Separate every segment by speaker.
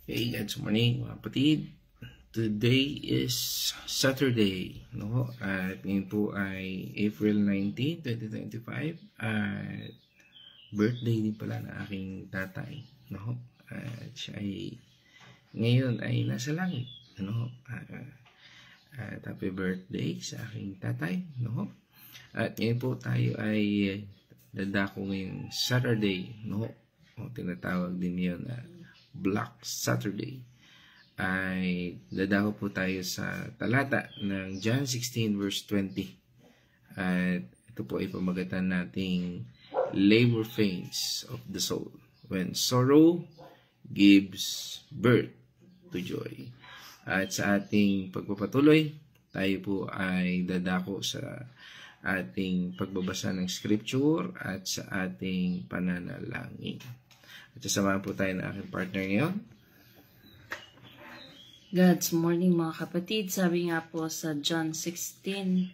Speaker 1: Hey, good morning mga kapatid. Today is Saturday, no? At ngayon po ay April 19, 2025 at birthday din pala ng aking tatay, no? At siya ay ngayon ay nasa langit, no? At happy birthday sa aking tatay, no? At ngayon po tayo ay dadako ngayong Saturday, no? O tinatawag din yun na Black Saturday. Ay dadako po tayo sa talata ng John 16 verse 20. At ito po ay pamagatan nating labor pains of the soul when sorrow gives birth to joy. At sa ating pagpapatuloy, tayo po ay dadako sa ating pagbabasa ng scripture at sa ating pananalangin. At sasamahan po tayo ng aking partner ngayon.
Speaker 2: God's morning mga kapatid, sabi nga po sa John 16:20,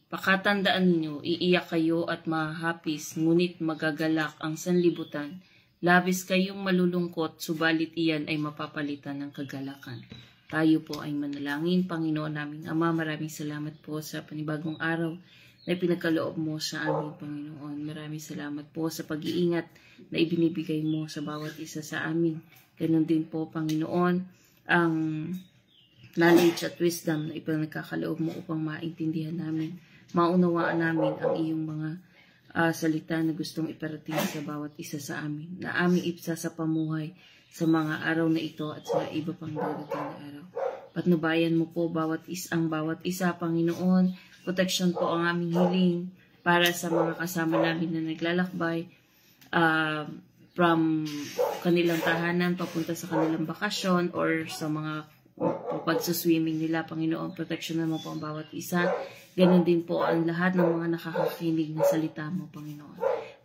Speaker 2: pakatandaan ninyo, iiyak kayo at mahahapis, ngunit magagalak ang sanlibutan. Labis kayong malulungkot, subalit iyan ay mapapalitan ng kagalakan. Tayo po ay manalangin. Panginoon naming Ama, maraming salamat po sa panibagong araw na pinagkaloob mo sa amin, Panginoon. Maraming salamat po sa pag-iingat na ibinibigay mo sa bawat isa sa amin. Ganon din po, Panginoon, ang knowledge at wisdom na ipinagkakaloob mo upang maintindihan namin, maunawaan namin ang iyong mga salita na gustong iparating sa bawat isa sa amin, na aming ipsa sa pamuhay sa mga araw na ito at sa iba pang darating na araw. Patnubayan mo po bawat isa, Panginoon. Protection po ang aming hiling para sa mga kasama namin na naglalakbay from kanilang tahanan papunta sa kanilang bakasyon or sa mga pagsuswimming nila, Panginoon. Protection mo po ang bawat isa. Ganon din po ang lahat ng mga nakakakinig na salita mo, Panginoon.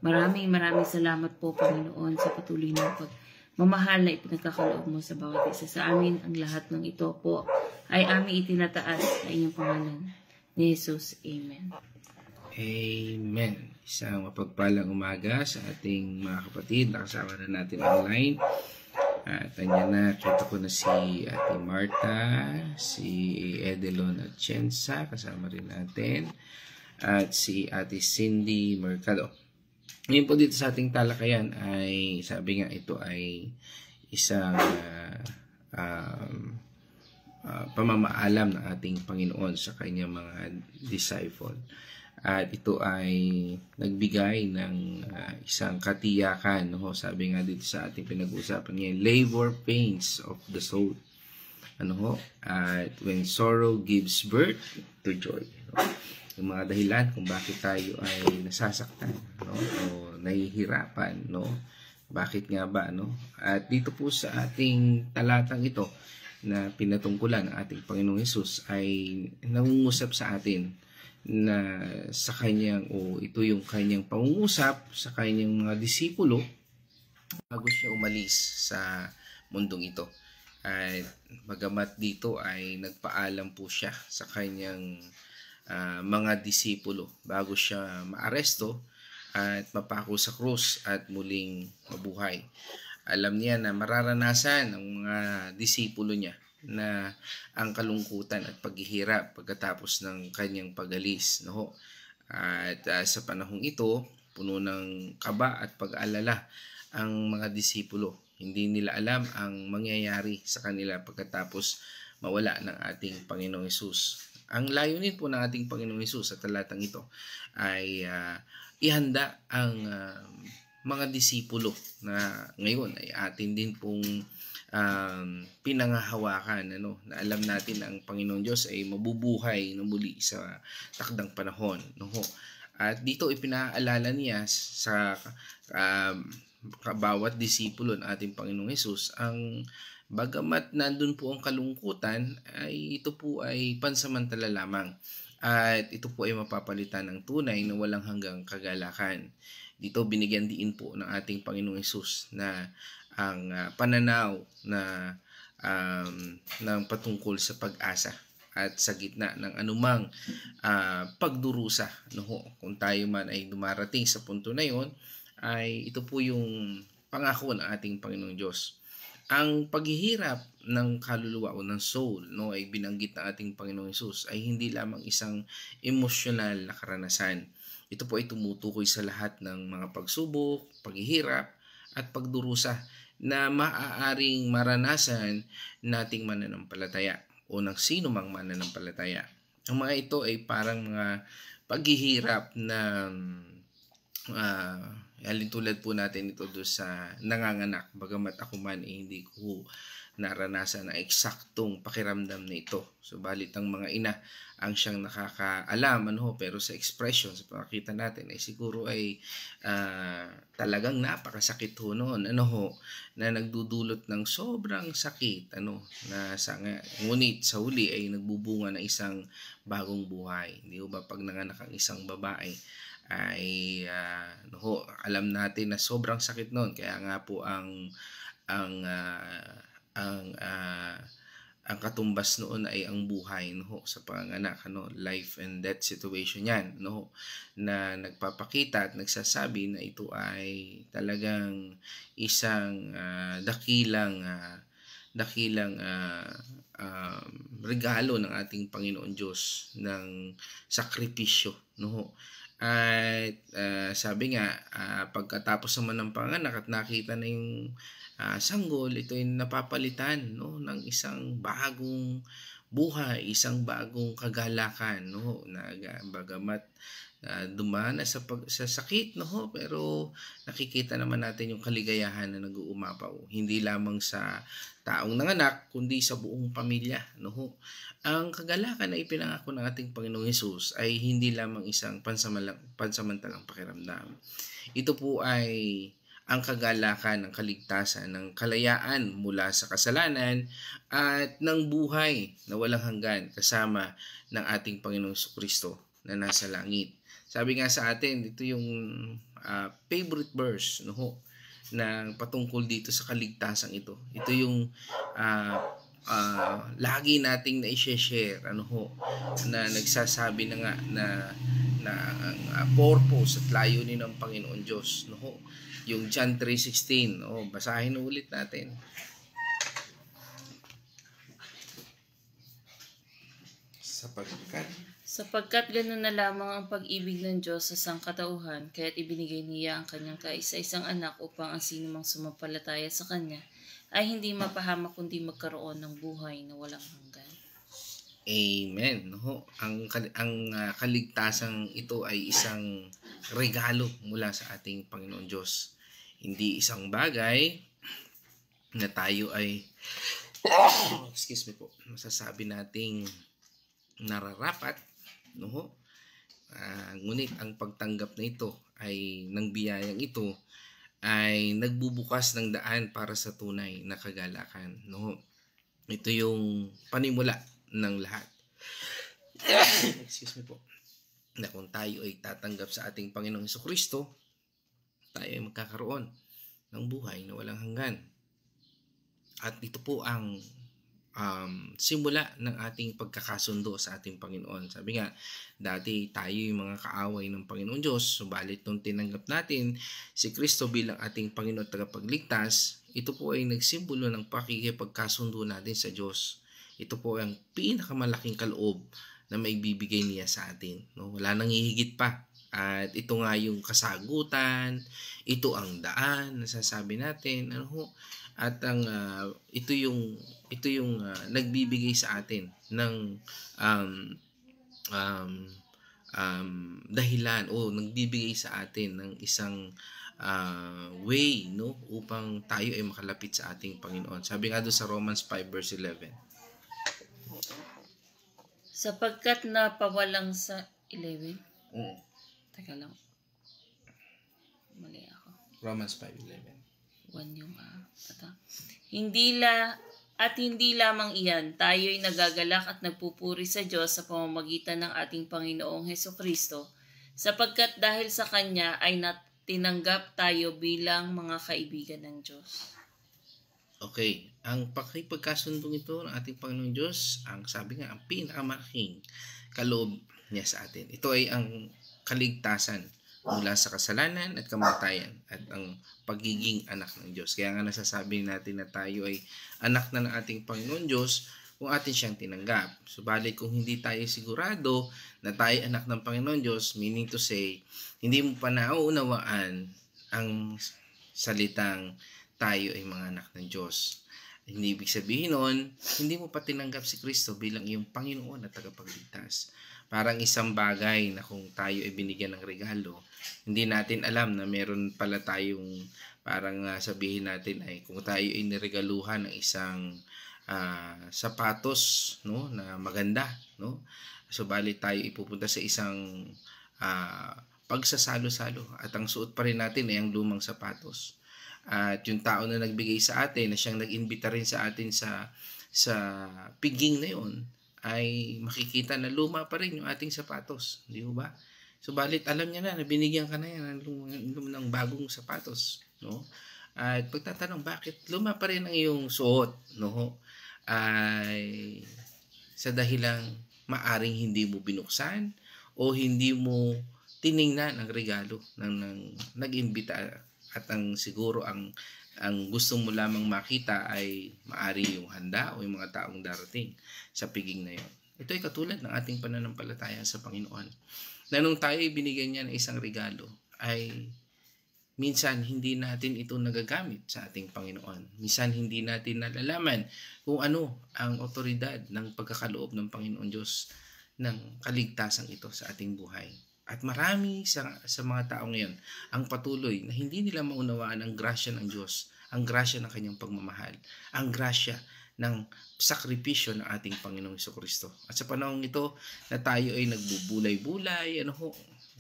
Speaker 2: Maraming salamat po, Panginoon, sa patuloy na pagmamahal na ipinagkakaloob mo sa bawat isa sa amin. Ang lahat ng ito po ay aming itinataas sa inyong pangalan ni Jesus. Amen.
Speaker 1: Amen. Isang mapagpalang umaga sa ating mga kapatid na kasama na natin online. At andyan na, kita ko na si Ate Marta, si Edelon at Chensa, kasama rin natin, at si Ate Cindy Mercado. Ngayon po dito sa ating talakayan ay, sabi nga ito ay isang pamamaalam ng ating Panginoon sa kanyang mga disciple. At ito ay nagbigay ng isang katiyakan, no? Sabi nga dito sa ating pinag-uusapan ngayon, labor pains of the soul. At when sorrow gives birth to joy. No? Yung mga dahilan kung bakit tayo ay nasasaktan, no? O nahihirapan, no? Bakit nga ba, no? At dito po sa ating talatang ito na pinatungkulan ng ating Panginoong Hesus ay nangungusap sa atin na sa kanyang ito yung kanyang pangungusap sa kanyang mga disipulo bago siya umalis sa mundong ito. At bagamat dito ay nagpaalam po siya sa kanyang mga disipulo bago siya maaresto at mapako sa krus at muling mabuhay. Alam niya na mararanasan ng mga disipulo niya na ang kalungkutan at paghihirap pagkatapos ng kanyang pag-alis, no? At sa panahong ito, puno ng kaba at pag-alala ang mga disipulo. Hindi nila alam ang mangyayari sa kanila pagkatapos mawala ng ating Panginoong Hesus. Ang layunin po ng ating Panginoong Hesus sa talatang ito ay ihanda ang mga disipulo na ngayon ay atin din pong pinangahawakan, na alam natin na ang Panginoon Diyos ay mabubuhay na muli sa takdang panahon, no? At dito ipinaalala niya sa bawat disipulo ng ating Panginoong Hesus ang bagamat nandun po ang kalungkutan, ay ito po ay pansamantala lamang at ito po ay mapapalitan ng tunay na walang hanggang kagalakan. Dito binigyan diin po ng ating Panginoong Hesus na ang pananaw na ng patungkol sa pag-asa at sa gitna ng anumang pagdurusa, no? Kung tayo man ay dumarating sa punto na yon, ay ito po yung pangako ng ating Panginoong Diyos. Ang paghihirap ng kaluluwa o ng soul, no, ay binanggit ng ating Panginoong Hesus ay hindi lamang isang emosyonal na karanasan. Ito po ay tumutukoy sa lahat ng mga pagsubok, paghihirap at pagdurusa na maaaring maranasan nating mananampalataya o ng sino mang mananampalataya. Ang mga ito ay parang mga paghihirap na tulad po natin ito doon sa nanganganak. Bagamat ako man hindi ko naranasan ang eksaktong pakiramdam na ito. Subalit ang mga ina ang siyang nakakaalam, pero sa expression, sa pakita natin ay siguro ay talagang napakasakit ho noon, na nagdudulot ng sobrang sakit, ngunit sa huli ay nagbubunga ng isang bagong buhay. Hindi ba pag nanganak ang isang babae ay alam natin na sobrang sakit noon, kaya nga po ang katumbas noon ay ang buhay sa panganganak, life and death situation yan, na nagpapakita at nagsasabi na ito ay talagang isang dakilang regalo ng ating Panginoon Diyos ng sakripisyo, At sabi nga, pagkatapos naman ng panganak at nakita na yung sanggol, ito ay napapalitan ng isang bagong buhay, isang bagong kagalakan, na bagamat dumana sa sakit, pero nakikita naman natin yung kaligayahan na nag-uumapaw, hindi lamang sa taong nanganak kundi sa buong pamilya, Ang kagalakan na ipinangako ng ating Panginoong Hesus ay hindi lamang isang pansamantalang pakiramdam. Ito po ay ang kagalakan ng kaligtasan, ng kalayaan mula sa kasalanan at ng buhay na walang hanggan kasama ng ating Panginoong Jesucristo na nasa langit. Sabi nga sa atin, ito yung favorite verse, na patungkol dito sa kaligtasan ito. Ito yung lagi nating na-share, na nagsasabi na nga na ang purpose at layunin ng Panginoon Diyos, yung John 3:16, basahin ulit natin.
Speaker 2: Sapagkat ganun na lamang ang pag-ibig ng Diyos sa sangkatauhan, kaya't ibinigay niya ang kanyang kaisa-isang anak upang ang sinumang sumampalataya sa kanya ay hindi mapahamak kundi magkaroon ng buhay na walang hanggan.
Speaker 1: Amen. Ang kaligtasang ito ay isang regalo mula sa ating Panginoon Diyos. Hindi isang bagay na tayo ay masasabi nating nararapat, ngunit ang pagtanggap na ito ay ng biyayang ito ay nagbubukas ng daan para sa tunay na kagalakan, Ito yung panimula ng lahat. Na kung tayo ay tatanggap sa ating Panginoong Jesucristo, tayo ay magkakaroon ng buhay na walang hanggan. At ito po ang simula ng ating pagkakasundo sa ating Panginoon. Sabi nga, dati tayo yung mga kaaway ng Panginoon Diyos, subalit nung tinanggap natin si Kristo bilang ating Panginoon at tagapagligtas, ito po ay nagsimbolo ng pakikipagkasundo natin sa Diyos. Ito po ang pinakamalaking kaloob na may bibigay niya sa atin. Wala nang hihigit pa. At ito nga yung kasagutan, ito ang daan, nasasabi natin, at ang ito yung nagbibigay sa atin ng dahilan o nagbibigay sa atin ng isang way, upang tayo ay makalapit sa ating Panginoon. Sabi nga doon sa Romans 5 verse 11.
Speaker 2: Sapagkat napawalang sa 11. Teka lang. Mali ako.
Speaker 1: Romans 5:11.
Speaker 2: Yung hindi lamang iyan, tayo'y nagagalak at nagpupuri sa Diyos sa pamamagitan ng ating Panginoong Hesukristo, sapagkat dahil sa Kanya ay tinanggap tayo bilang mga kaibigan ng Diyos.
Speaker 1: Okay, ang pakipagkasundong ito ng ating Panginoong Diyos, ang sabi nga, ang pinakamalaking kaloob niya sa atin. Ito ay ang kaligtasan mula sa kasalanan at kamatayan at ang pagiging anak ng Diyos. Kaya nga nasasabi natin na tayo ay anak na ng ating Panginoon Diyos kung atin siyang tinanggap. Subalit kung hindi tayo sigurado na tayo anak ng Panginoon Diyos, meaning to say, hindi mo pa nauunawaan ang salitang tayo ay mga anak ng Diyos. Hindi ibig sabihin nun, hindi mo pa tinanggap si Kristo bilang iyong Panginoon at tagapagligtas. Parang isang bagay na kung tayo ay binigyan ng regalo, hindi natin alam na meron pala tayong parang sabihin natin ay kung tayo ay niregaluhan ng isang sapatos, no, na maganda, no? Subalit tayo ipupunta sa isang pagsasalo-salo at ang suot pa rin natin ay ang lumang sapatos. At yung tao na nagbigay sa atin, na siyang nag-imbita rin sa atin sa piging na yun, ay makikita na luma pa rin yung ating sapatos. Di ba? Subalit alam niya na binigyan ka na yan ng bagong sapatos. No? At pagtatanong, bakit luma pa rin ang iyong suot? No? Ay sa dahilang maaring hindi mo binuksan o hindi mo tiningnan ang regalo ng nag-imbita. At ang siguro ang gusto mo lamang makita ay maari yung handa o yung mga taong darating sa piging na yun. Ito ay katulad ng ating pananampalataya sa Panginoon. Na nung tayo binigyan niya ng isang regalo, ay minsan hindi natin ito nagagamit sa ating Panginoon. Minsan hindi natin nalalaman kung ano ang otoridad ng pagkakaloob ng Panginoon Diyos ng kaligtasan ito sa ating buhay. At marami sa mga tao ngayon ang patuloy na hindi nila maunawaan ang grasya ng Diyos, ang grasya ng kanyang pagmamahal, ang grasya ng sakripisyo ng ating Panginoong Jesucristo. At sa panahon ito na tayo ay nagbubulay-bulay,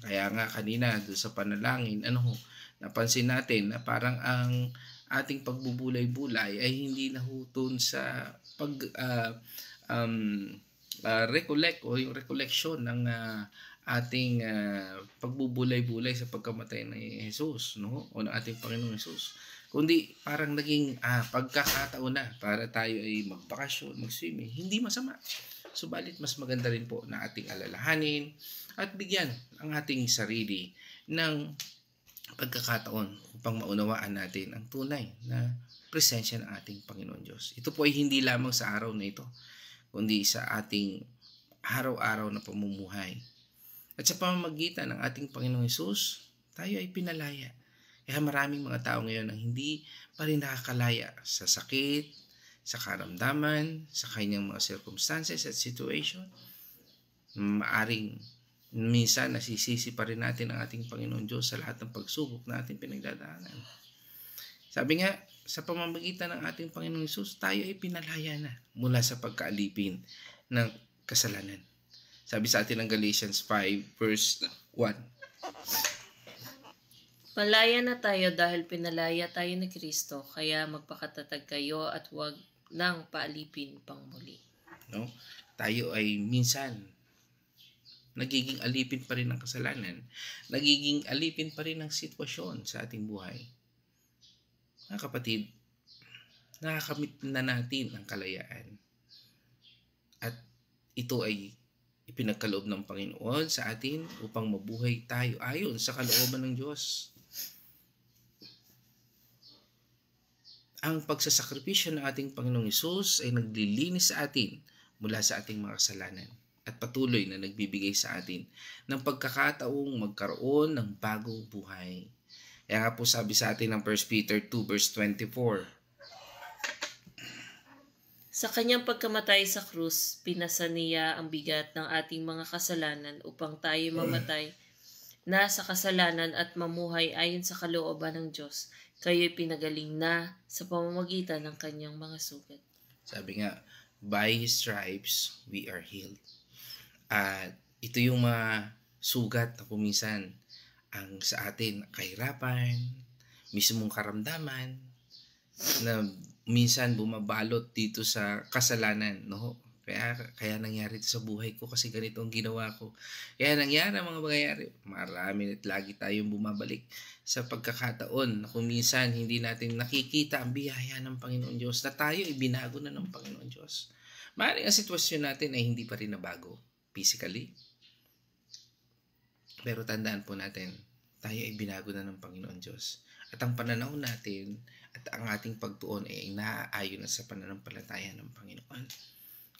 Speaker 1: kaya nga kanina doon sa panalangin, napansin natin na parang ang ating pagbubulay-bulay ay hindi nahuton sa recollect o yung recollection ng ating pagbubulay-bulay sa pagkamatay ni Jesus, no? O ng ating Panginoong Jesus. Kundi parang naging pagkakataon na para tayo ay magbakasyon, mag-swimming. Hindi masama. Subalit mas maganda rin po na ating alalahanin at bigyan ang ating sarili ng pagkakataon upang maunawaan natin ang tunay na presensya ng ating Panginoon Diyos. Ito po ay hindi lamang sa araw na ito, kundi sa ating araw-araw na pamumuhay. At sa pamamagitan ng ating Panginoong Hesus, tayo ay pinalaya. Kaya maraming mga tao ngayon ang hindi pa rin nakakalaya sa sakit, sa karamdaman, sa kanyang mga circumstances at situation. Maaring minsan nasisisi pa rin natin ang ating Panginoon Diyos sa lahat ng pagsubok na ating pinagdadaanan. Sabi nga, sa pamamagitan ng ating Panginoong Hesus, tayo ay pinalaya na mula sa pagkaalipin ng kasalanan. Sabi sa atin ng Galatians 5 verse 1.
Speaker 2: Malaya na tayo dahil pinalaya tayo ni Kristo, kaya magpakatatag kayo at huwag nang paalipin pang muli.
Speaker 1: No? Tayo ay minsan nagiging alipin pa rin ng kasalanan. Nagiging alipin pa rin ng sitwasyon sa ating buhay. Mga kapatid, nakakamit na natin ang kalayaan. At ito ay ipinagkaloob ng Panginoon sa atin upang mabuhay tayo ayon sa kalooban ng Diyos. Ang pagsasakripisyo ng ating Panginoong Hesus ay naglilinis sa atin mula sa ating mga kasalanan at patuloy na nagbibigay sa atin ng pagkakataong magkaroon ng bagong buhay. Kaya nga po sabi sa atin ng 1 Peter 2 verse 24,
Speaker 2: sa kanyang pagkamatay sa krus, pinasa niya ang bigat ng ating mga kasalanan upang tayo mamatay na sa kasalanan at mamuhay ayon sa kalooban ng Diyos. Kayo'y pinagaling na sa pamamagitan ng kanyang mga sugat.
Speaker 1: Sabi nga, by His stripes, we are healed. At ito yung mga sugat na kuminsan ang sa atin kahirapan, mismong karamdaman, na minsan bumabalot dito sa kasalanan, no? Kaya nangyari ito sa buhay ko kasi ganito ang ginawa ko. Kaya nangyari ang mga mangyayari. Marami at lagi tayong bumabalik sa pagkakataon na kung minsan hindi natin nakikita ang biyaya ng Panginoon Diyos na tayo ibinago na ng Panginoon Diyos. Maaaring ang sitwasyon natin ay hindi pa rin nabago physically. Pero tandaan po natin, tayo ay binago na ng Panginoon Diyos. At ang pananaw natin at ang ating pagtuon ay naaayon na sa pananampalataya ng Panginoon.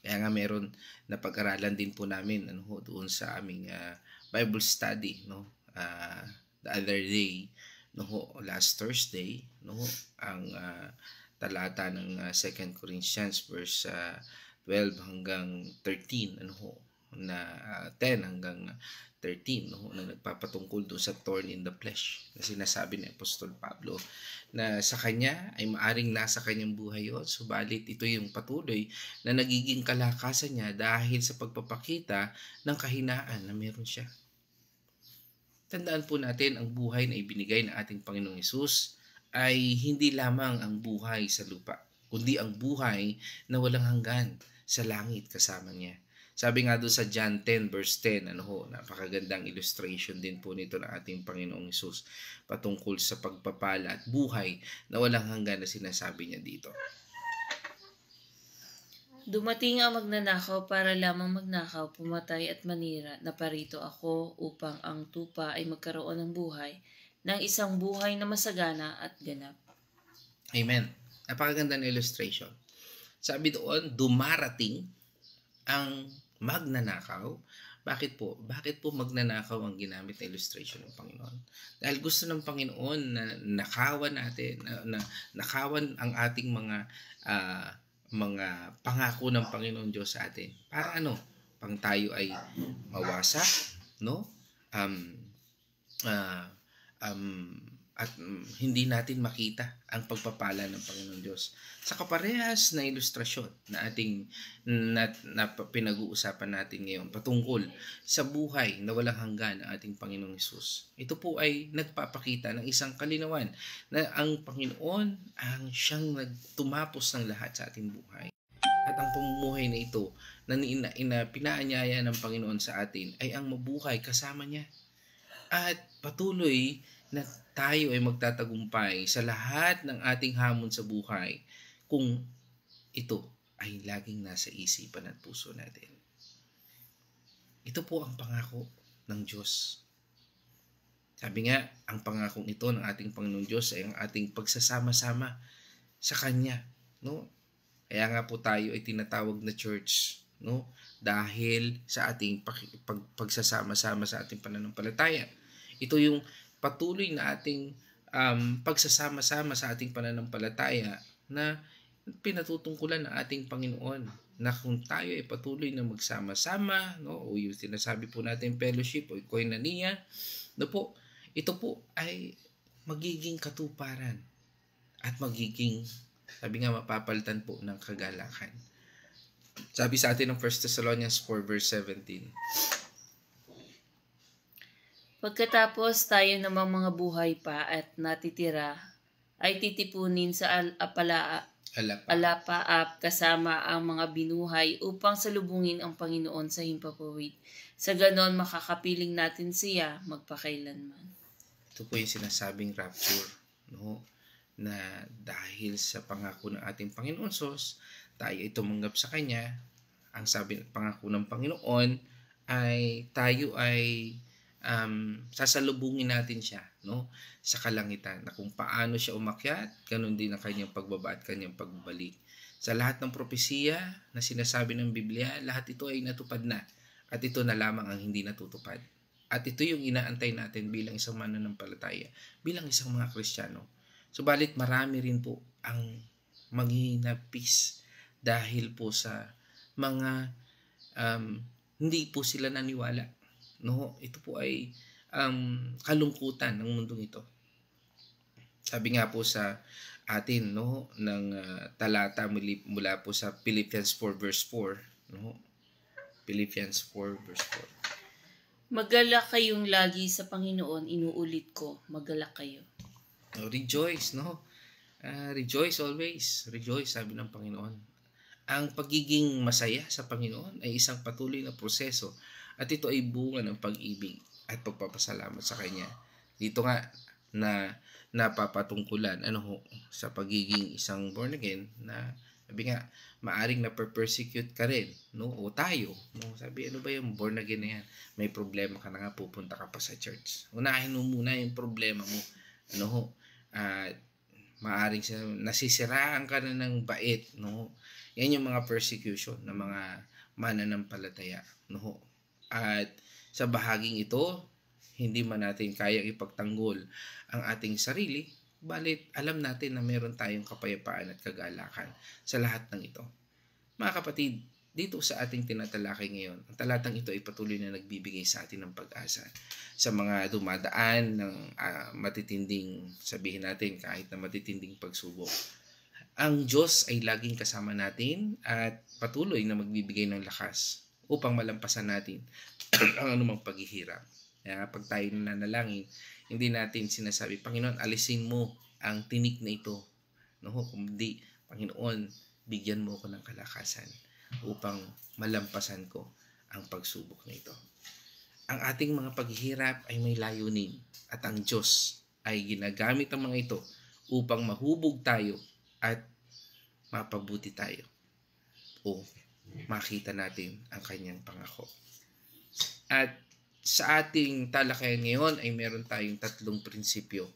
Speaker 1: Kaya nga meron na pag-aralan din po namin doon sa aming Bible study the other day, last Thursday, ang talata ng 2 Corinthians verse 12 hanggang 13, na 10 hanggang 13, na nagpapatungkol doon sa thorn in the flesh na sinasabi ni Apostol Pablo na sa kanya ay maaring nasa kanyang buhay yun, subalit ito yung patuloy na nagiging kalakasan niya dahil sa pagpapakita ng kahinaan na meron siya. Tandaan po natin, ang buhay na ibinigay ng ating Panginoong Hesus ay hindi lamang ang buhay sa lupa, kundi ang buhay na walang hanggan sa langit kasama niya. Sabi nga doon sa John 10 verse 10, napakagandang illustration din po nito ng ating Panginoong Hesus patungkol sa pagpapala at buhay na walang hanggan na sinasabi niya dito.
Speaker 2: Dumating ang magnanakaw para lamang magnakaw, pumatay at manira. Naparito ako upang ang tupa ay magkaroon ng buhay, ng isang buhay na masagana at ganap.
Speaker 1: Amen. Napakaganda na illustration. Sabi doon, dumarating ang magnanakaw. Bakit po? Bakit po magnanakaw ang ginamit na illustration ng Panginoon? Dahil gusto ng Panginoon na nakawan natin, na nakawan ang ating mga pangako ng Panginoon Diyos sa atin. Para pang tayo ay mawasak, at hindi natin makita ang pagpapala ng Panginoon Diyos. Sa kaparehas na ilustrasyon na ating pinag-uusapan natin ngayon patungkol sa buhay na walang hanggan ng ating Panginoong Hesus. Ito po ay nagpapakita ng isang kalinawan na ang Panginoon ang siyang nagtumapos ng lahat sa ating buhay. At ang pamumuhay na ito na pinaanyaya ng Panginoon sa atin ay ang mabuhay kasama niya. At patuloy na tayo ay magtatagumpay sa lahat ng ating hamon sa buhay kung ito ay laging nasa isipan at puso natin. Ito po ang pangako ng Diyos. Sabi nga, ang pangakong ito ng ating Panginoon Diyos ay ang ating pagsasama-sama sa Kanya. Kaya nga po tayo ay tinatawag na church. Dahil sa ating pagsasama-sama sa ating pananampalataya. Ito yung patuloy na ating pagsasama-sama sa ating pananampalataya na pinatutungkulan ng ating Panginoon na kung tayo ay patuloy na magsama-sama, o yung sinasabi po natin fellowship o koinonia, ito po ay magiging katuparan at magiging, sabi nga, mapapalitan po ng kagalakan. Sabi sa atin ng 1 Thessalonians 4 verse 17,
Speaker 2: Pagkatapos tayo namang mga buhay pa at natitira, ay titipunin sa alapaap kasama ang mga binuhay upang salubungin ang Panginoon sa himpapawid. Sa ganon, makakapiling natin siya magpakailanman.
Speaker 1: Ito po yung sinasabing rapture, na dahil sa pangako ng ating Panginoon Sos, tayo ay tumanggap sa Kanya. Ang sabi ng pangako ng Panginoon ay tayo ay sasalubungin natin siya sa kalangitan, na kung paano siya umakyat, ganun din ang kanyang pagbaba at kanyang pagbalik. Sa lahat ng propesiya na sinasabi ng Biblia, lahat ito ay natupad na, at ito na lamang ang hindi natutupad. At ito yung inaantay natin bilang isang mananampalataya, bilang isang mga Kristiyano. Subalit marami rin po ang maghihinapis dahil po sa mga hindi po sila naniwala. Ito po ay kalungkutan ng mundong ito. Sabi nga po sa atin ng talata mula po sa Philippians 4 verse 4, Philippians 4 verse 4.
Speaker 2: Magalak kayong lagi sa Panginoon, inuulit ko, magalak kayo.
Speaker 1: Rejoice, rejoice always. Rejoice, sabi ng Panginoon. Ang pagiging masaya sa Panginoon ay isang patuloy na proseso. At ito ay bunga ng pag-ibig at pagpapasalamat sa Kanya. Dito nga na napapatungkulan sa pagiging isang born again na Sabi nga, maaring na-persecute ka rin, no? O tayo, no? Sabi, ano ba yung born again na yan? May problema ka na nga, pupunta ka pa sa church. Unahin mo muna yung problema mo. Ano ho? Maaring nasisiraan ka na ng bait, no? Yan yung mga persecution ng mga mananampalataya, no? At sa bahaging ito, hindi man natin kayang ipagtanggol ang ating sarili, balit alam natin na meron tayong kapayapaan at kagalakan sa lahat ng ito. Mga kapatid, dito sa ating tinatalakay ngayon, ang talatang ito ay patuloy na nagbibigay sa atin ng pag-asa sa mga dumadaan ng matitinding, sabihin natin kahit na matitinding pagsubok. Ang Diyos ay laging kasama natin at patuloy na magbibigay ng lakas upang malampasan natin ang anumang paghihirap. Kaya pag tayo nananalangin, hindi natin sinasabi, Panginoon, alisin mo ang tinik na ito. No, kundi, Panginoon, bigyan mo ko ng kalakasan upang malampasan ko ang pagsubok na ito. Ang ating mga paghihirap ay may layunin at ang Diyos ay ginagamit ang mga ito upang mahubog tayo at mapabuti tayo o makita natin ang kanyang pangako. At sa ating talakayan ngayon ay meron tayong 3 prinsipyo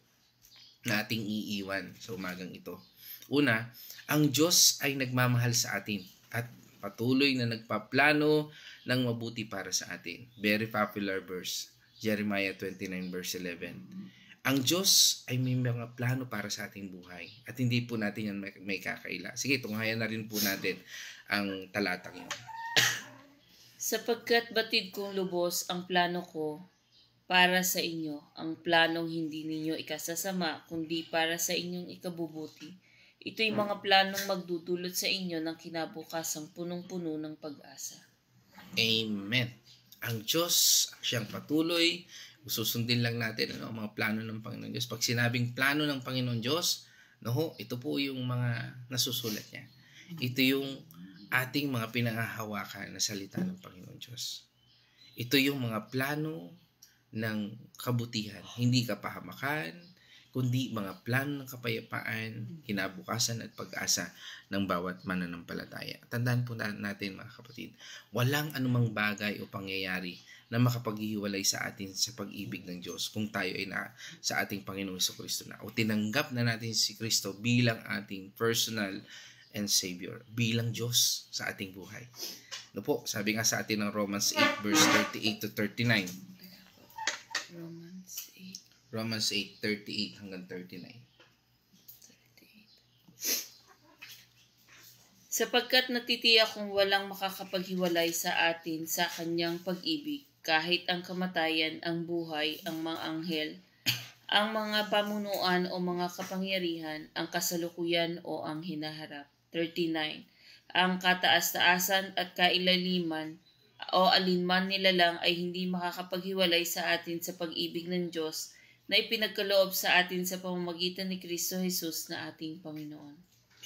Speaker 1: na ating iiwan sa umagang ito. Una, ang Diyos ay nagmamahal sa atin at patuloy na nagpaplano ng mabuti para sa atin. Very popular verse, Jeremiah 29 verse 11. Ang Diyos ay may mga plano para sa ating buhay at hindi po natin yan may kakaila. Sige, tunghayan na rin po natin ang talatang yun.
Speaker 2: Sapagkat batid kong lubos ang plano ko para sa inyo, ang planong hindi ninyo ikasasama, kundi para sa inyong ikabubuti. Ito'y mga planong magdudulot sa inyo ng kinabukasang punong-puno ng pag-asa.
Speaker 1: Amen. Ang Diyos, siyang patuloy, susundin lang natin ang mga plano ng Panginoon Diyos. Pag sinabing plano ng Panginoon Diyos, ito po yung mga nasusulat niya. Ito yung ating mga pinangahawakan na salita ng Panginoon Diyos. Ito yung mga plano ng kabutihan, hindi kapahamakan, kundi mga plano ng kapayapaan, kinabukasan at pag-asa ng bawat mananampalataya. Tandaan po natin mga kapatid, walang anumang bagay o pangyayari na makapaghihiwalay sa atin sa pag-ibig ng Diyos kung tayo ay sa ating Panginoong Jesucristo na o tinanggap na natin si Kristo bilang ating personal and Savior, bilang Diyos sa ating buhay. No po, sabi nga sa atin ng Romans 8 verse 38 to 39. Romans 8, 38 hanggang 39.
Speaker 2: Sapagkat natitiyak kung walang makakapaghiwalay sa atin sa kanyang pag-ibig, kahit ang kamatayan, ang buhay, ang mga anghel, ang mga pamunuan o mga kapangyarihan, ang kasalukuyan o ang hinaharap. 39. Ang kataas-taasan at kailaliman o alinman nila lang ay hindi makakapaghiwalay sa atin sa pag-ibig ng Diyos na ipinagkaloob sa atin sa pamamagitan ni Kristo Jesus na ating Panginoon.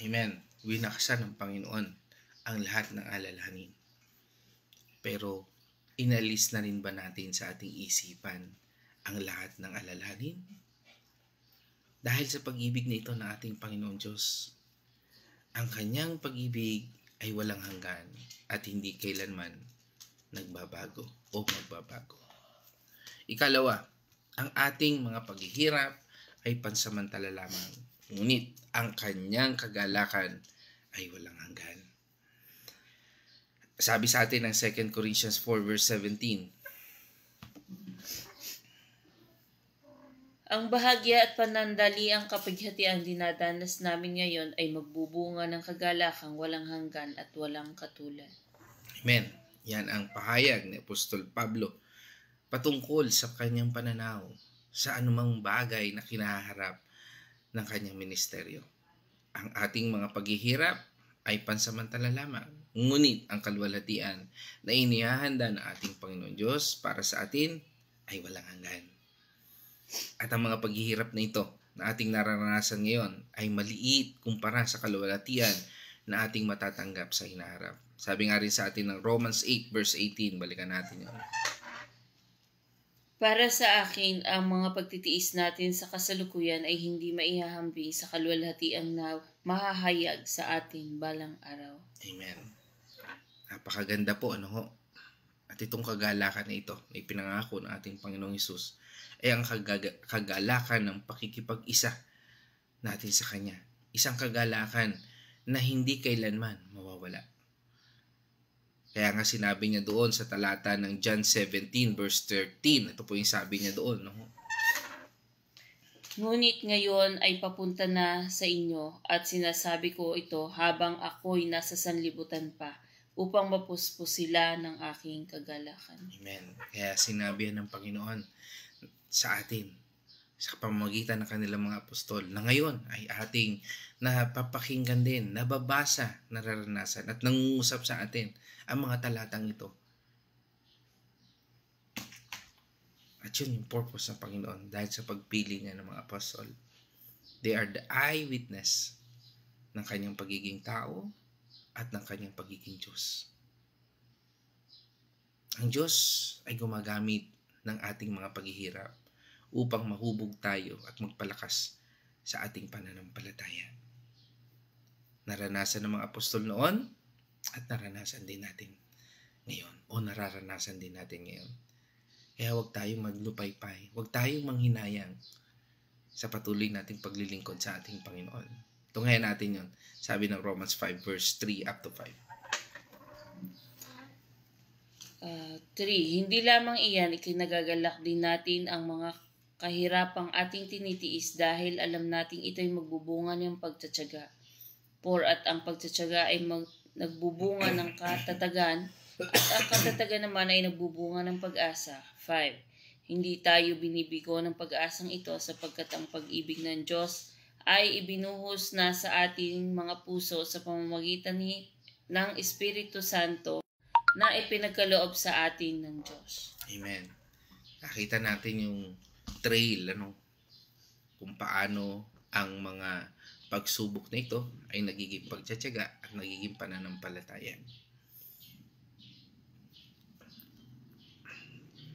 Speaker 1: Amen. Winakasan ng Panginoon ang lahat ng alalahanin. Pero inalis na rin ba natin sa ating isipan ang lahat ng alalahanin? Dahil sa pag-ibig na ito ng ating Panginoon Diyos, ang kanyang pag-ibig ay walang hanggan at hindi kailanman nagbabago o magbabago. Ikalawa, ang ating mga paghihirap ay pansamantala lamang, ngunit ang kanyang kagalakan ay walang hanggan. Sabi sa atin ng 2 Corinthians 4 verse 17,
Speaker 2: ang bahagya at panandali ang kapighatiang dinadanas namin ngayon ay magbubunga ng kagalakang walang hanggan at walang katulad.
Speaker 1: Amen. Yan ang pahayag ni Apostol Pablo patungkol sa kanyang pananaw sa anumang bagay na kinaharap ng kanyang ministeryo. Ang ating mga paghihirap ay pansamantala lamang, ngunit ang kaluwalhatian na inihahanda ng ating Panginoon Diyos para sa atin ay walang hanggan. At ang mga paghihirap na ito na ating nararanasan ngayon ay maliit kumpara sa kaluwalhatian na ating matatanggap sa hinaharap. Sabi nga rin sa atin ng Romans 8 verse 18, balikan natin yun.
Speaker 2: Para sa akin, ang mga pagtitiis natin sa kasalukuyan ay hindi maihahambing sa kaluwalhatian na mahahayag sa atin balang araw.
Speaker 1: Amen. Napakaganda po, ano ho? At itong kagalakan na ito, na ipinangako ng ating Panginoong Hesus, ay ang kagalakan ng pakikipag-isa natin sa Kanya. Isang kagalakan na hindi kailanman mawawala. Kaya nga sinabi niya doon sa talata ng John 17 verse 13, ito po yung sabi niya doon. No?
Speaker 2: Ngunit ngayon ay papunta na sa inyo at sinasabi ko ito habang ako'y nasa sanlibutan pa upang mapuspos sila ng aking kagalakan.
Speaker 1: Amen. Kaya sinabi ng Panginoon sa atin, sa pamamagitan ng kanilang mga apostol, na ngayon ay ating napapakinggan din, nababasa, nararanasan, at nangungusap sa atin ang mga talatang ito. At yun yung purpose ng Panginoon dahil sa pagpili niya ng mga apostol. They are the eyewitness ng kanyang pagiging tao at ng kanyang pagiging Diyos. Ang Diyos ay gumagamit ng ating mga paghihirap upang mahubog tayo at magpalakas sa ating pananampalataya. Naranasan ng mga apostol noon at naranasan din natin ngayon o nararanasan din natin ngayon. Kaya huwag tayong maglupaypay, huwag tayong manghinayang sa patuloy nating paglilingkod sa ating Panginoon. Tunghayan natin yun. Sabi ng Romans 5 verse 3 up to 5.
Speaker 2: 3. Hindi lamang iyan, ikinagagalak din natin ang mga kahirapang ating tinitiis dahil alam nating ito'y magbubunga ng pagtsatsaga. 4. At ang pagtsatsaga ay nagbubunga ng katatagan at ang katatagan naman ay nagbubunga ng pag-asa. 5. Hindi tayo binibigo ng pag-asang ito sapagkat ang pag-ibig ng Diyos ay ibinuhos na sa ating mga puso sa pamamagitan ng Espiritu Santo na ipinagkaloob sa atin ng Diyos.
Speaker 1: Amen. Nakita natin yung trail, kung paano ang mga pagsubok na ito ay nagiging pagtsatsaga at nagiging pananampalataya.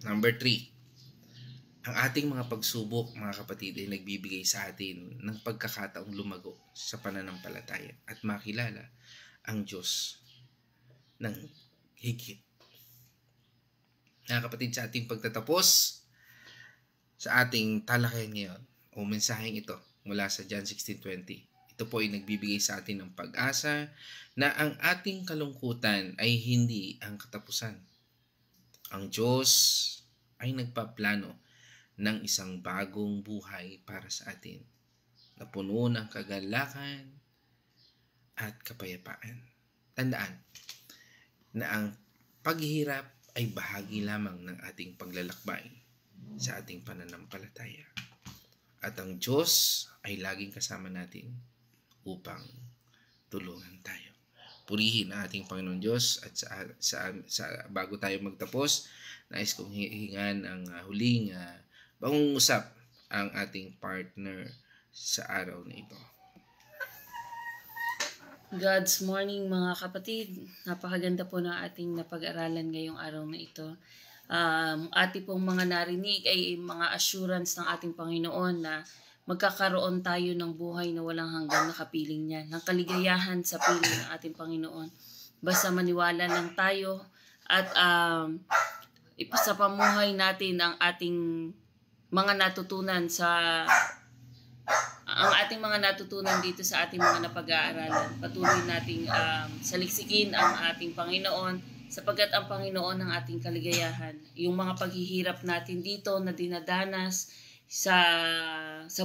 Speaker 1: Number 3. Ang ating mga pagsubok, mga kapatid, ay nagbibigay sa atin ng pagkakataong lumago sa pananampalataya at makilala ang Diyos ng higit. Mga kapatid, sa ating pagtatapos sa ating talakayan ngayon o mensaheng ito mula sa John 16:20, ito po ay nagbibigay sa atin ng pag-asa na ang ating kalungkutan ay hindi ang katapusan. Ang Diyos ay nagpaplano ng isang bagong buhay para sa atin na puno ng kagalakan at kapayapaan. Tandaan na ang paghihirap ay bahagi lamang ng ating paglalakbay sa ating pananampalataya. At ang Diyos ay laging kasama natin upang tulungan tayo. Purihin ang ating Panginoon Diyos at sa bago tayo magtapos, nais kong hihingan ang huling pangungusap ang ating partner sa araw na ito.
Speaker 2: God's morning mga kapatid. Napakaganda po ng ating napag-aralan ngayong araw na ito. Ating pong mga narinig ay mga assurance ng ating Panginoon na magkakaroon tayo ng buhay na walang hanggang na kapiling niya, ng kaligayahan sa piling ng ating Panginoon. Basta maniwala lang tayo at sa pamuhay natin ang ating mga natutunan dito sa ating mga napag-aaralan. Patuloy nating saliksikin ang ating Panginoon sapagkat ang Panginoon ang ating kaligayahan. Yung mga paghihirap natin dito na dinadanas sa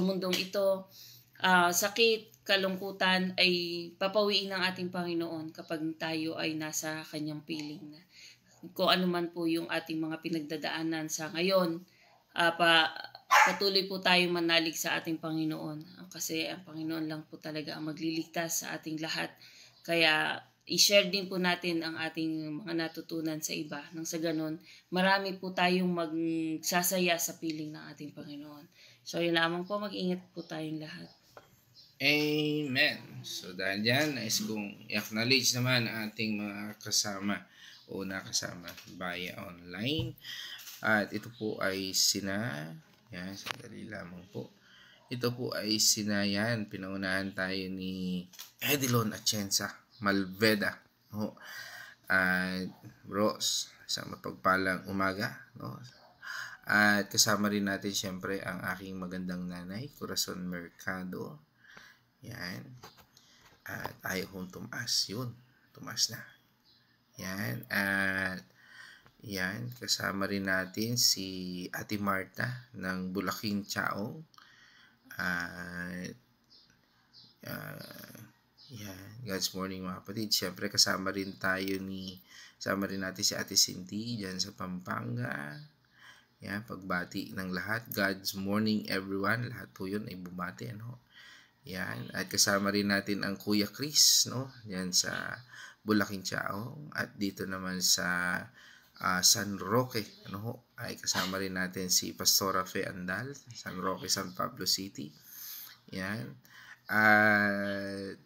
Speaker 2: mundong ito, sakit, kalungkutan ay papawiin ng ating Panginoon kapag tayo ay nasa kanyang piling na. Kung ano man po yung ating mga pinagdadaanan sa ngayon, patuloy po tayong manalig sa ating Panginoon kasi ang Panginoon lang po talaga ang magliligtas sa ating lahat. Kaya i-share din po natin ang ating mga natutunan sa iba. Nang sa ganun, marami po tayong magsasaya sa piling ng ating Panginoon. So yun lamang po, mag-ingat po tayong lahat.
Speaker 1: Amen. So dahil dyan, nais kong i-acknowledge naman ang ating mga kasama o nakasama via online. At ito po ay yan, sandali lamang po. Ito po ay yan, pinaunahan tayo ni Edilon Atienza Malveda, no? At Rose, sa mapagpalang umaga, no? At kasama rin natin syempre ang aking magandang nanay, Corazon Mercado. Yan. At ayaw kong tumaas. Yun. Tumaas na. Yan. At yan. Kasama rin natin si Ate Marta ng Bulaking Chaong. At yan. God's morning mga kapatid. Siyempre kasama rin natin si Ate Cindy dyan sa Pampanga. Yan, pagbati ng lahat. God's morning everyone. Lahat po yun ay bumati. Ano? Yan. At kasama rin natin ang Kuya Chris, no? Yan sa Bulaking Chaong. At dito naman sa San Roque, ano? Ay kasama rin natin si Pastora Fe Andal, San Roque, San Pablo City. Yan.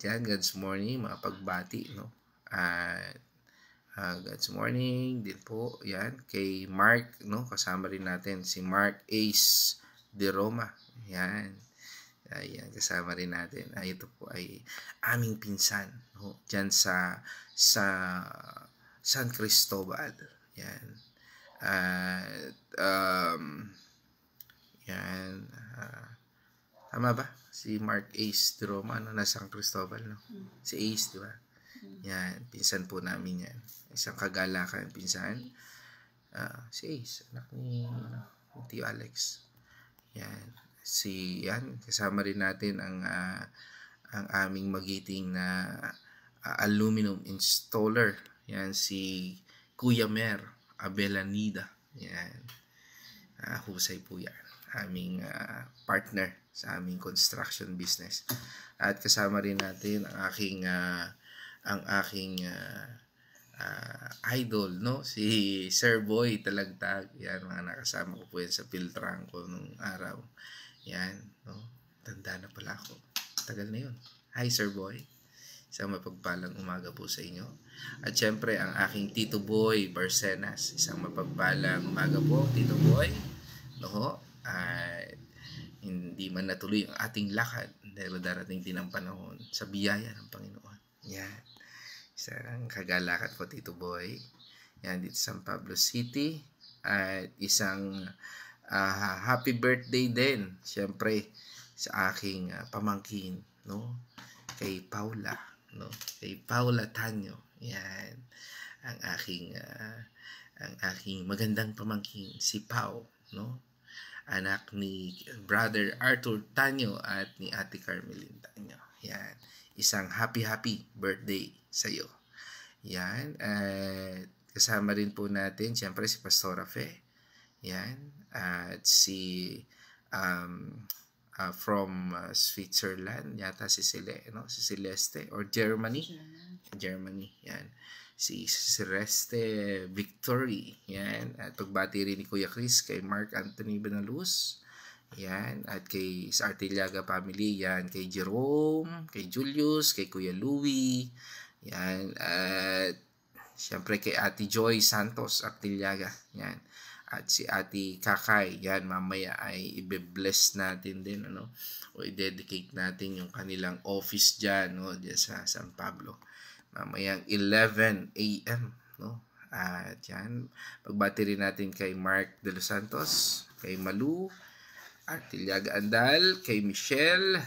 Speaker 1: Yan, God's morning, mga pagbati, no? God's morning din po, yan, kay Mark, no? Kasama rin natin si Mark Ace de Roma. Yan. Ayan, kasama rin natin. Ito po ay aming pinsan, no? Diyan sa San Cristobal. Yan. Yan. Tama ba? Si Mark Ace de Roma, no? Nasa San Cristobal, no? Si Ace, di ba? Yan, pinsan po namin yan. Isang kagalakan pinsan. Si Ace, anak ni Tio Alex. Yan. Yan, kasama rin natin ang aming magiting na aluminum installer. Yan, si Kuya Mer Abelanida. Yan. Husay po yan. Aming partner sa aming construction business. At kasama rin natin ang aking idol, no? Si Sir Boy Talagtag. Yan, mga nakasama ko po yan sa Piltrang ko nung araw. Yan, no? Tanda na pala ako. Tagal na yun. Hi, Sir Boy. Isang mapagpalang umaga po sa inyo. At syempre, ang aking Tito Boy Barcenas. Isang mapagpalang umaga po, Tito Boy. No? At hindi man natuloy ang ating lakad dahil darating din ang panahon sa biyaya ng Panginoon. Yan. Isang kagalakan po, Tito Boy. Yan, dito sa San Pablo City. At isang happy birthday din, syempre, sa aking pamangkin, no? Kay Paula, no? Kay Paula Tanyo. Yan. Ang aking magandang pamangkin, si Pau, no? Anak ni Brother Arthur Tanyo at ni Ate Carmelin Tanyo. Yan. Isang happy birthday sa iyo. Yan. At kasama rin po natin, siyempre, si Pastora Fe. Yan. At si from Switzerland, yata si Celeste or Germany. Yan. Si Celeste Victory. Yan. At pagbati rin ni Kuya Chris kay Mark Anthony Benaluz. Yan. At kay sa Artillaga family. Yan. Kay Jerome, kay Julius, kay Kuya Louie. Yan. At siyempre kay Ate Joy Santos Artillaga. Yan. At si Ate Kakay. Yan. Mamaya ay i-bless natin din. Ano? O i-dedicate natin yung kanilang office dyan. No? Dyan sa San Pablo. Mamayang 11 a.m. No? At yan. Pagbati rin natin kay Mark de los Santos. Kay Malu. Artillaga Andal, kay Michelle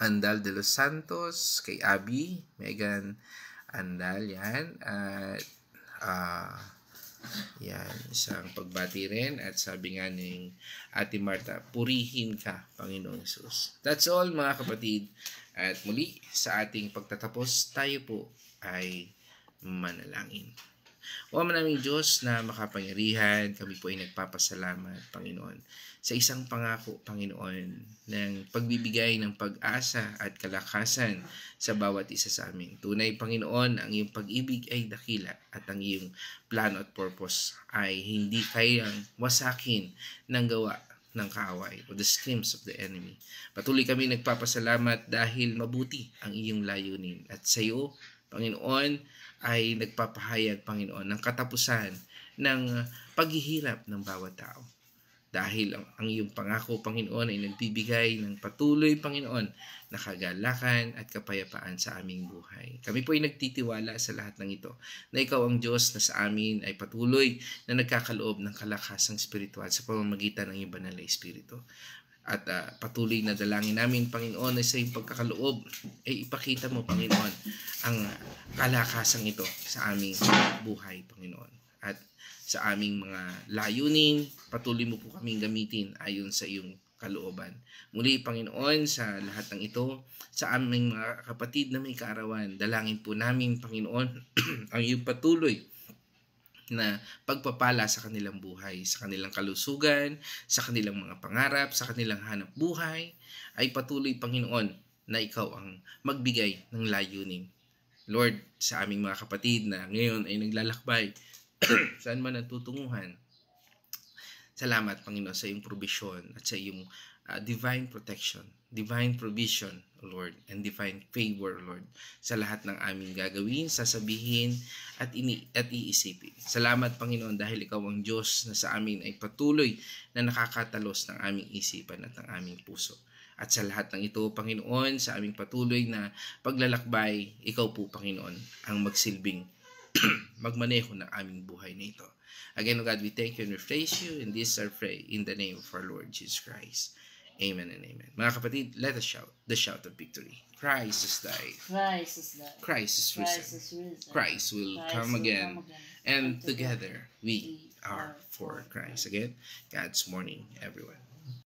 Speaker 1: Andal de los Santos, kay Abby, Megan Andal, yan. At yan, isang pagbati rin. At sabi nga ng Ate Marta, purihin ka, Panginoong Jesus. That's all, mga kapatid. At muli, sa ating pagtatapos, tayo po ay manalangin. O manaming Diyos na makapangyarihan, kami po ay nagpapasalamat, Panginoon, sa isang pangako, Panginoon, ng pagbibigay ng pag-asa at kalakasan sa bawat isa sa amin. Tunay, Panginoon, ang iyong pag-ibig ay dakila at ang iyong plano at purpose ay hindi kayang wasakin ng gawa ng kaaway o the schemes of the enemy. Patuloy kami nagpapasalamat dahil mabuti ang iyong layunin. At sa iyo, Panginoon, ay nagpapahayag, Panginoon, ng katapusan ng paghihirap ng bawat tao. Dahil ang iyong pangako, Panginoon, ay nagbibigay ng patuloy, Panginoon, na kagalakan at kapayapaan sa aming buhay. Kami po ay nagtitiwala sa lahat ng ito, na ikaw ang Diyos na sa amin ay patuloy na nagkakaloob ng kalakasang spiritual sa pamamagitan ng iyong banal na Espiritu. At patuloy na dalangin namin, Panginoon, na sa iyong pagkakaloob ay ipakita mo, Panginoon, ang kalakasang ito sa aming buhay, Panginoon. At sa aming mga layunin, patuloy mo po kaming gamitin ayon sa iyong kalooban. Muli, Panginoon, sa lahat ng ito, sa aming mga kapatid na may kaarawan, dalangin po namin, Panginoon, ang iyong patuloy na pagpapala sa kanilang buhay, sa kanilang kalusugan, sa kanilang mga pangarap, sa kanilang hanap buhay, ay patuloy, Panginoon, na ikaw ang magbigay ng layunin. Lord, sa aming mga kapatid na ngayon ay naglalakbay, saan man natutunguhan, salamat, Panginoon, sa iyong provision at sa iyong divine protection, divine provision, Lord, and divine favor, Lord, sa lahat ng aming gagawin, sasabihin, at iisipin. Salamat, Panginoon, dahil ikaw ang Diyos na sa amin ay patuloy na nakakatalos ng aming isipan at ng aming puso. At sa lahat ng ito, Panginoon, sa aming patuloy na paglalakbay, ikaw po, Panginoon, ang magsilbing magmaneho ng aming buhay na ito. Again, O God, we thank you and we praise you, and this I pray in the name of our Lord Jesus Christ. Amen and amen. Mga kapatid, let us shout the shout of victory. Christ has died.
Speaker 2: Christ is died.
Speaker 1: Christ is risen.
Speaker 2: Christ is risen.
Speaker 1: Christ will come again. And together we are for Christ. Again, God's morning, everyone.